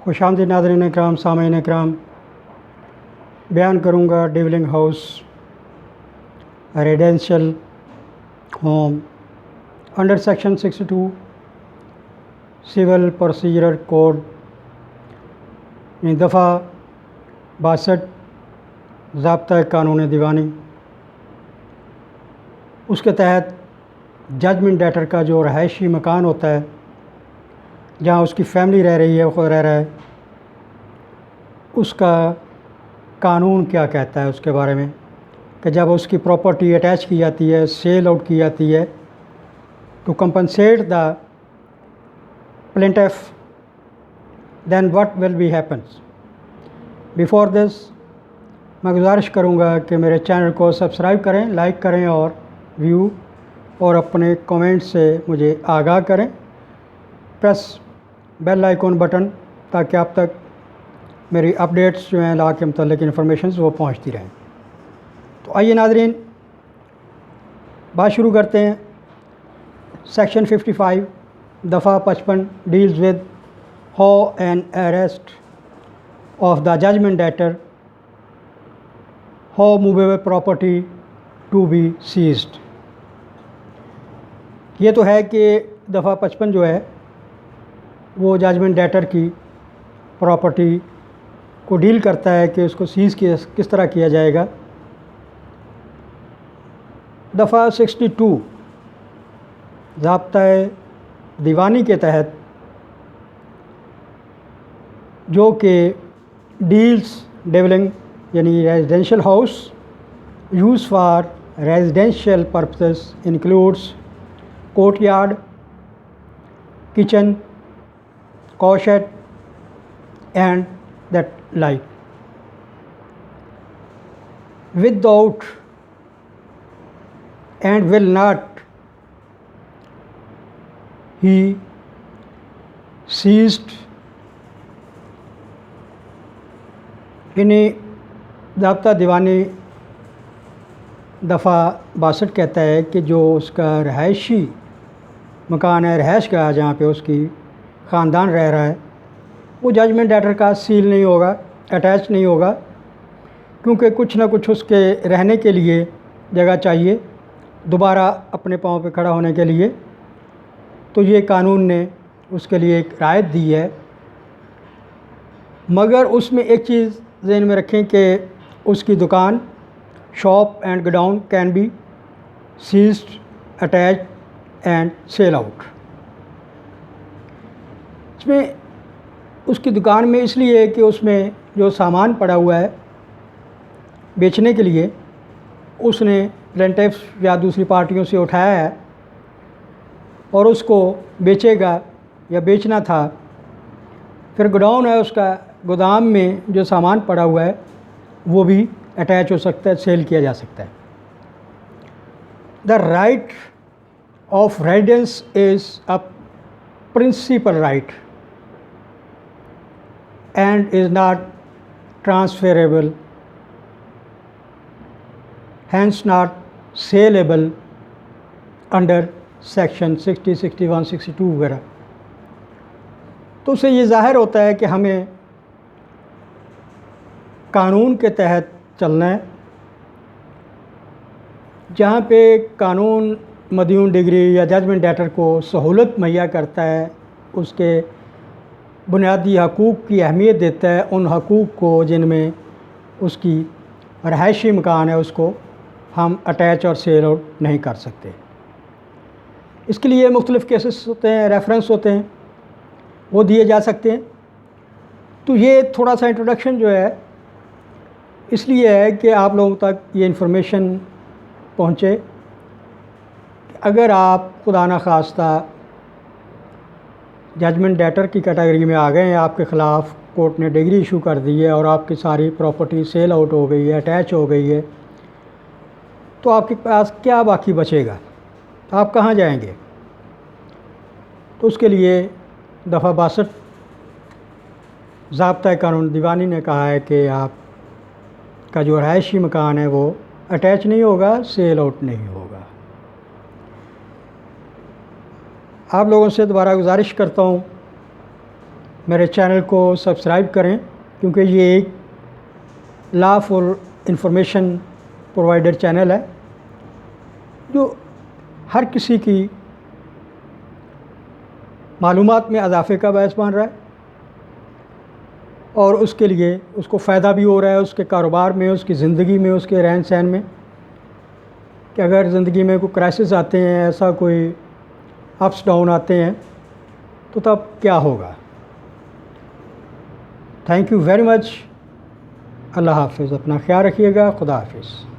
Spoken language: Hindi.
खुशामदीद नाज़रीन इकराम, सामीन इकराम, बयान करूँगा dwelling house residential home under section 62 civil procedure code दफ़ा 62 ज़ाब्ता कानून दीवानी। उसके तहत जजमेंट डेटर का जो रहायशी मकान होता है जहाँ उसकी फैमिली रह रही है, वो रह रहा है, उसका कानून क्या कहता है उसके बारे में कि जब उसकी प्रॉपर्टी अटैच की जाती है, सेल आउट की जाती है, to compensate the plaintiff, then what will be happens. Before this मैं गुजारिश करूँगा कि मेरे चैनल को सब्सक्राइब करें, लाइक करें और व्यू और अपने कमेंट से मुझे आगाह करें। प्रेस बेल आइकॉन बटन ताकि आप तक मेरी अपडेट्स जो हैं लॉ के मुतल्लिक़ इन्फॉर्मेशन वो पहुंचती रहें। तो आइए नाज़रीन बात शुरू करते हैं। सेक्शन 55 दफ़ा 55 deals with how an arrest of the judgment debtor, how movable property to be seized. ये तो है कि दफ़ा 55 जो है वो जजमेंट डेटर की प्रॉपर्टी को डील करता है कि उसको सीज़ किस तरह किया जाएगा। दफ़ा 62 ज़ाब्ता दीवानी के तहत जो कि डील्स डेवलिंग यानी residential house use for residential purposes includes courtyard, kitchen, cowshed and that like, without and will not he seized इन्हें ज़ाब्ता दीवानी दफ़ा 62 कहता है कि जो उसका रहायशी मकान है, रहायश गाह जहाँ पे उसकी ख़ानदान रह रहा है, वो जजमेंट डेटर का सील नहीं होगा, अटैच नहीं होगा, क्योंकि कुछ ना कुछ उसके रहने के लिए जगह चाहिए, दोबारा अपने पाँव पे खड़ा होने के लिए। तो ये कानून ने उसके लिए एक राहत दी है। मगर उसमें एक चीज़ ज़हन में रखें कि उसकी दुकान, shop and godown can be seized, attach and sell out. इसमें उसकी दुकान में इसलिए है कि उसमें जो सामान पड़ा हुआ है बेचने के लिए उसने प्लेंटिफ्स या दूसरी पार्टियों से उठाया है और उसको बेचेगा या बेचना था। फिर गोडाउन है, उसका गोदाम में जो सामान पड़ा हुआ है वो भी अटैच हो सकता है, सेल किया जा सकता है। The right of residence is a principal right and is not transferable, hence not saleable under section 60, 61, 62 वगैरह। तो उससे ये ज़ाहिर होता है कि हमें कानून के तहत चलना है। जहाँ पे कानून मदयून डिग्री या जजमेंट डेटर को सहूलत मुहैया करता है, उसके बुनियादी हकूक़ की अहमियत देता है, उन हकूक़ को जिनमें उसकी रहायशी मकान है उसको हम अटैच और सेल आउट नहीं कर सकते। इसके लिए मुख्तलिफ़ केसेस होते हैं, रेफरेंस होते हैं, वो दिए जा सकते हैं। तो ये थोड़ा सा इंट्रोडक्शन जो है इसलिए है कि आप लोगों तक ये इन्फॉर्मेशन पहुँचे। अगर आप खुदा न खास्ता जजमेंट डेटर की कैटेगरी में आ गए हैं, आपके ख़िलाफ़ कोर्ट ने डिग्री इशू कर दी है और आपकी सारी प्रॉपर्टी सेल आउट हो गई है, अटैच हो गई है, तो आपके पास क्या बाकी बचेगा? आप कहाँ जाएंगे? तो उसके लिए दफ़ा 62 ज़ाब्ता कानून दीवानी ने कहा है कि आपका जो रहायशी मकान है वो अटैच नहीं होगा, सेल आउट नहीं होगा। आप लोगों से दोबारा गुजारिश करता हूँ मेरे चैनल को सब्सक्राइब करें, क्योंकि ये एक लॉफुल इंफॉर्मेशन प्रोवाइडर चैनल है जो हर किसी की मालूमात में इजाफ़े का बायस बन रहा है और उसके लिए उसको फ़ायदा भी हो रहा है, उसके कारोबार में, उसकी ज़िंदगी में, उसके रहन सहन में, कि अगर ज़िंदगी में कोई क्राइसिस आते हैं, ऐसा कोई अप्स डाउन आते हैं, तो तब क्या होगा। Thank you very much. अल्लाह हाफ़िज़। अपना ख्याल रखिएगा। खुदा हाफ़िज़।